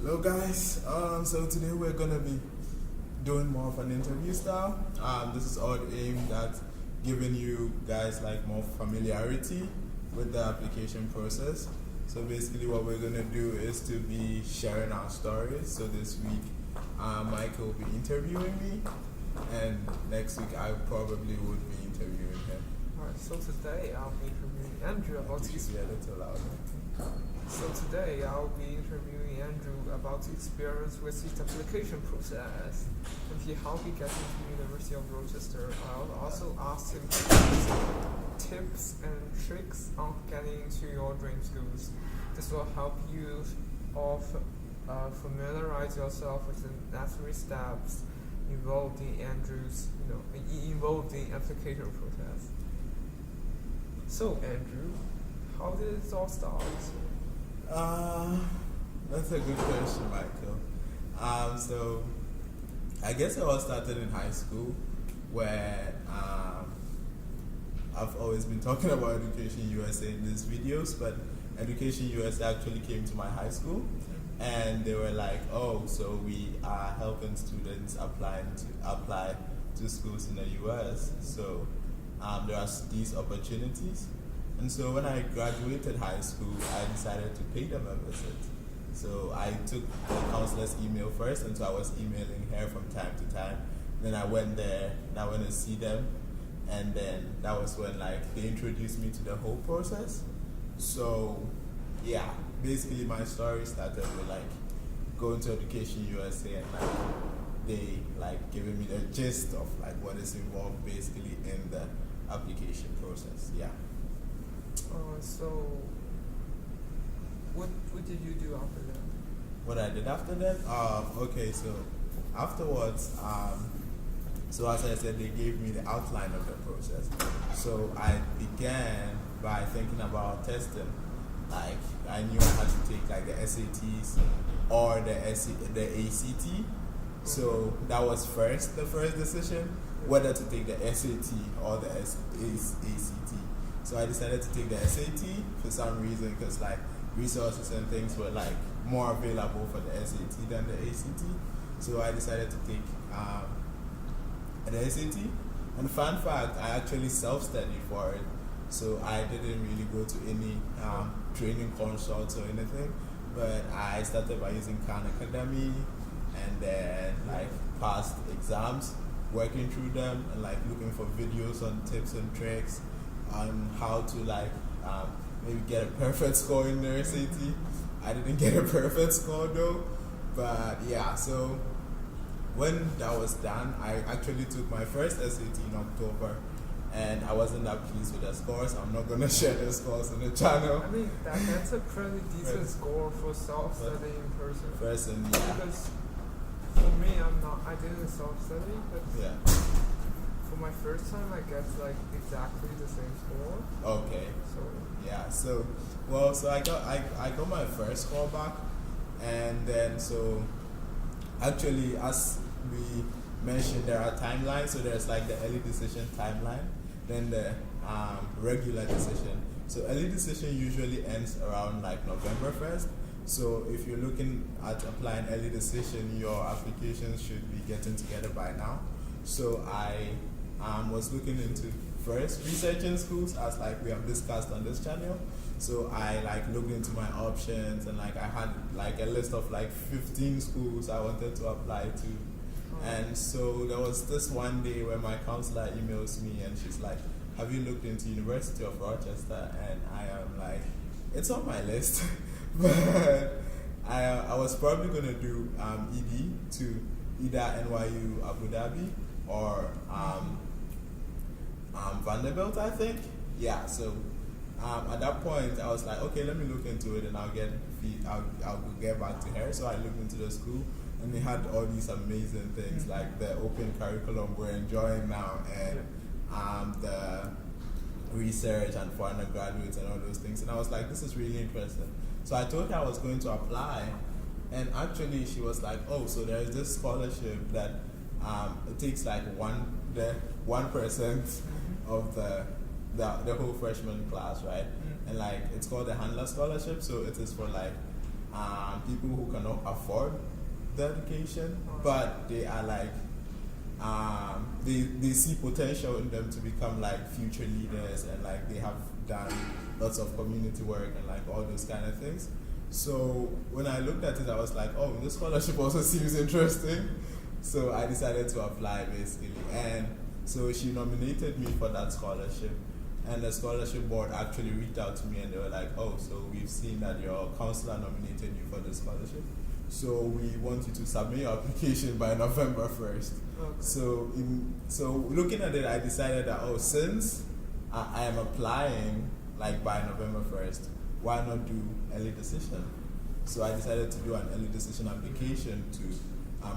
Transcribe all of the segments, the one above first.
Hello guys, so today we're gonna be doing more of an interview style. This is all aimed at giving you guys like more familiarity with the application process. So basically what we're gonna do is to be sharing our stories. So this week Michael will be interviewing me, and next week I probably would be interviewing him. Alright, so today I'll be interviewing Andrew about his about his experience with his application process and how he got into University of Rochester. I'll also ask him tips and tricks on getting into your dream schools. This will help you familiarize yourself with the necessary steps involved in the application process. So Andrew, how did it all start? That's a good question, Michael. So I guess it all started in high school, where I've always been talking about Education USA in these videos, but Education USA actually came to my high school, and they were like, "Oh, so we are helping students apply to schools in the US. So there are these opportunities." And so when I graduated high school, I decided to pay them a visit. So I took the counselor's email first, and so I was emailing her from time to time. Then I went there, and I went to see them, and then that was when they introduced me to the whole process. So yeah, basically my story started with going to Education USA, and they giving me the gist of what is involved basically in the application process. Yeah. So what did you do after that? What I did after that? Okay, so afterwards, so as I said, they gave me the outline of the process. So I began by thinking about testing. I knew I had to take the SATs or the ACT. So that was the first decision, whether to take the SAT or the ACT. So I decided to take the SAT for some reason, because resources and things were more available for the SAT than the ACT. So I decided to take the SAT. And fun fact, I actually self-studied for it. So I didn't really go to any training consults or anything, but I started by using Khan Academy, and then passed exams, working through them, and looking for videos on tips and tricks on how to maybe get a perfect score in the SAT. I didn't get a perfect score though, but yeah. So when that was done, I actually took my first SAT in October, and I wasn't that pleased with the scores. I'm not gonna share the scores on the channel. I mean that's a pretty decent score for self-study in person. Yeah. Because for me, I didn't self-study, but yeah. For my first time, I guess exactly the same score. Okay. So yeah. So I got my first score back, and then so actually, as we mentioned, there are timelines. So there's the early decision timeline, then the regular decision. So early decision usually ends around November 1st. So if you're looking at applying early decision, your application should be getting together by now. So I was looking into first researching schools, as we have discussed on this channel. So I looked into my options, and I had a list of 15 schools I wanted to apply to. And so there was this one day where my counselor emails me, and she's like, "Have you looked into University of Rochester?" And I am it's on my list. But I was probably going to do ED to either NYU Abu Dhabi or Vanderbilt, I think. Yeah, so at that point I was okay, let me look into it, and I'll get back to her. So I looked into the school, and they had all these amazing things, the open curriculum we're enjoying now, and the research and for undergraduates and all those things. And I was this is really interesting. So I told her I was going to apply, and actually she was "Oh, so there's this scholarship that it takes 1% of the whole freshman class, right?" And it's called the Handler Scholarship. So it is for people who cannot afford the education, but they are like they see potential in them to become like future leaders, and like they have done lots of community work and like all those kind of things. So when I looked at it, I was like, oh, this scholarship also seems interesting. So I decided to apply basically, and so she nominated me for that scholarship, and the scholarship board actually reached out to me and they were like, oh, so we've seen that your counselor nominated you for the scholarship, so we want you to submit your application by November 1st. Okay. So looking at it, I decided that, oh, since I am applying like by November 1st, why not do early decision? So I decided to do an early decision application to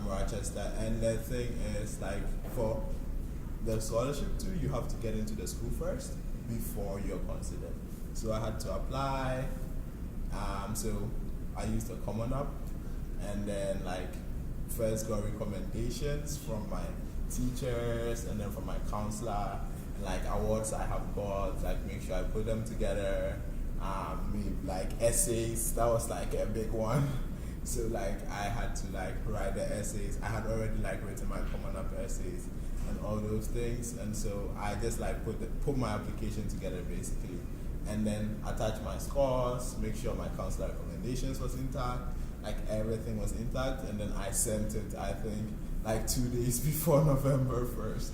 Rochester, and the thing is, like, for the scholarship too, you have to get into the school first before you're considered. So I had to apply. So I used a Common App, and then like first got recommendations from my teachers, and then from my counselor, and like awards I have got. Like make sure I put them together. Like essays, that was like a big one. So like I had to like write the essays. I had already like written my Common App essays and all those things, and so I just like put my application together basically, and then attach my scores, make sure my counselor recommendations was intact, like everything was intact, and then I sent it, I think like 2 days before November 1st.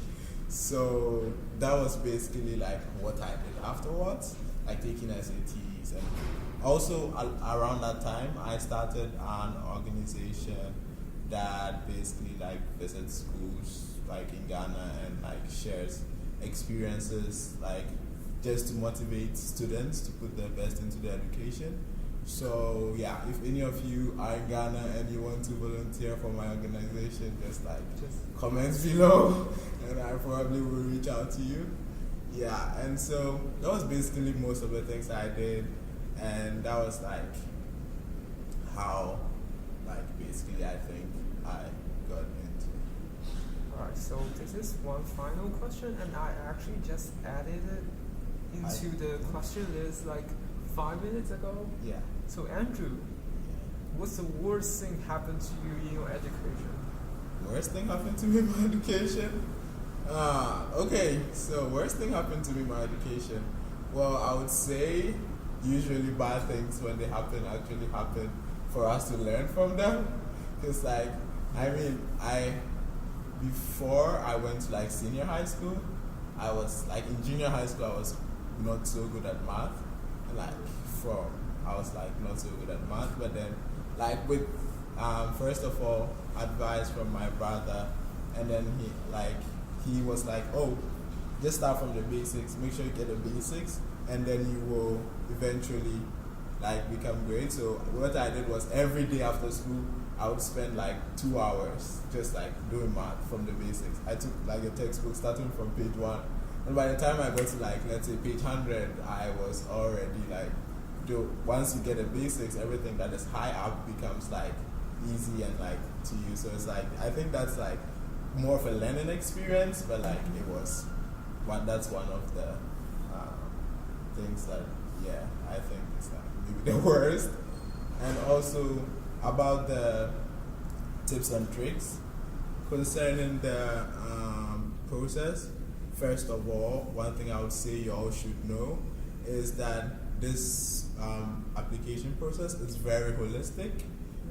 So that was basically like what I did afterwards, like taking SATs. And also around that time I started an organization that basically like visits schools like in Ghana and like shares experiences, like just to motivate students to put their best into their education. So yeah, if any of you are in Ghana and you want to volunteer for my organization, just comment below and I probably will reach out to you. Yeah, and so that was basically most of the things I did, and that was like how like basically I think I got into it. Alright, so this is one final question, and I actually just added it into the question list like 5 minutes ago. Yeah. So Andrew, what's the worst thing happened to you in your education? Worst thing happened to me in my education? Okay, so worst thing happened to me in my education. Well, I would say usually bad things when they happen actually happen for us to learn from them. Because like, I mean, before I went to like senior high school, I was like in junior high school I was not so good at math. And like I was like not so good at math, but then like with first of all advice from my brother, and then he was like, oh, just start from the basics, make sure you get the basics, and then you will eventually like become great. So what I did was every day after school I would spend like 2 hours just like doing math from the basics. I took like a textbook starting from page 1, and by the time I got to like let's say page 100, I was already like, once you get the basics, everything that is high up becomes like easy and like to you. So it's like, I think that's like more of a learning experience, but like it was that's one of the things that I think is like maybe the worst. And also about the tips and tricks concerning the process. First of all, one thing I would say you all should know is that this application process is very holistic.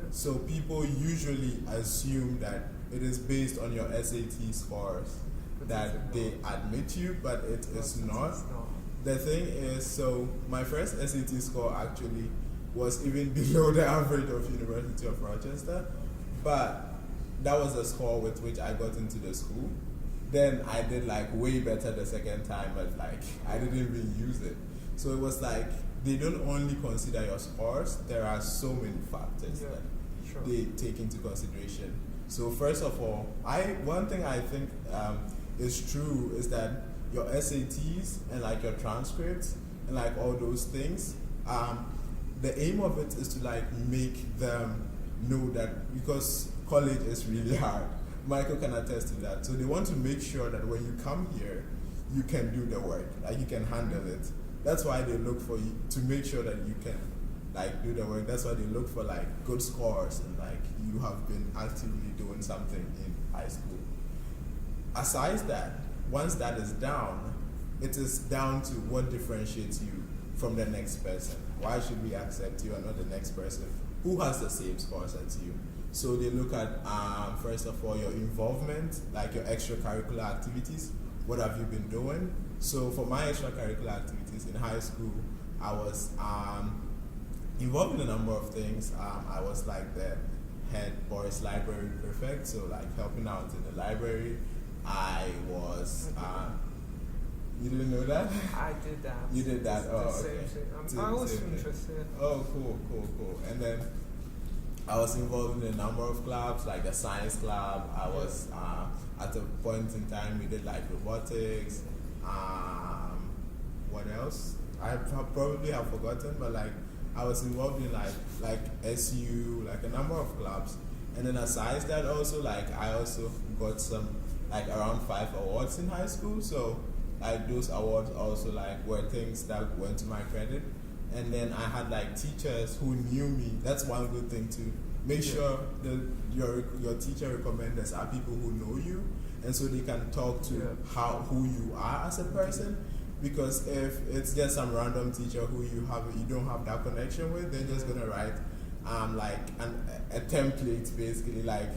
So people usually assume that it is based on your SAT scores that they admit you, but it is not. The thing is, so my first SAT score actually was even below the average of University of Rochester, but that was the score with which I got into the school. Then I did like way better the second time, but like I didn't even use it. So it was like they don't only consider your scores, there are so many factors that they take into consideration. So first of all, one thing I think is true is that your SATs and like your transcripts and like all those things, the aim of it is to like make them know that, because college is really hard. Michael can attest to that. So they want to make sure that when you come here, you can do the work, like you can handle it. That's why they look for you, to make sure that you can like do the work. That's why they look for like good scores and like you have been actively doing something in high school. Aside that, once that is down, it is down to what differentiates you from the next person. Why should we accept you and not the next person who has the same scores as you? So they look at first of all your involvement, like your extracurricular activities. What have you been doing? So for my extracurricular activities in high school, I was involved in a number of things. I was like the head boys library prefect, so like helping out in the library. I was. You didn't know that? I did that. You did that. Oh, the okay. Same thing. I was interested. Oh, cool. And then I was involved in a number of clubs, like the science club. I was at a point in time we did like robotics. What else? Probably have forgotten, but like I was involved in like SU, like a number of clubs. And then aside that, also like I also got some like around 5 awards in high school. So like those awards also like were things that went to my credit. And then I had like teachers who knew me. That's one good thing too. Make sure that your teacher recommenders are people who know you, and so they can talk to who you are as a person. Because if it's just some random teacher who you don't have that connection with, they're just gonna write like a template basically, like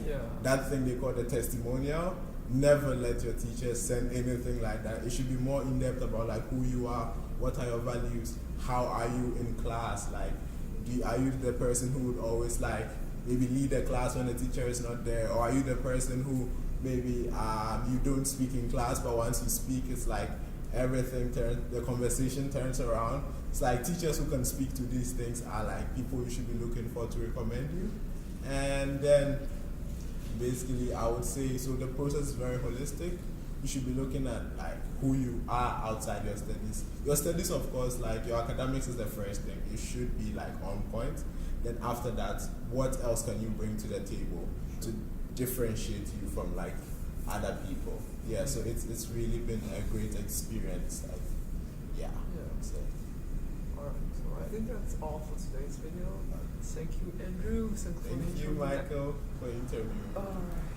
that thing they call the testimonial. Never let your teacher send anything like that. It should be more in depth about like who you are, what are your values, how are you in class, like are you the person who would always like maybe lead the class when the teacher is not there, or are you the person who maybe you don't speak in class, but once you speak it's like everything the conversation turns around. It's like teachers who can speak to these things are like people you should be looking for to recommend you. And then basically I would say, so the process is very holistic. You should be looking at like who you are outside your studies. Your studies, of course, like your academics is the first thing. It should be like on point. Then after that, what else can you bring to the table to differentiate you from like other people? Yeah, so it's really been a great experience. Like, so. Alright, so I think that's all for today's video. Thank you, Andrew. Thank you, Michael, for interviewing. Alright.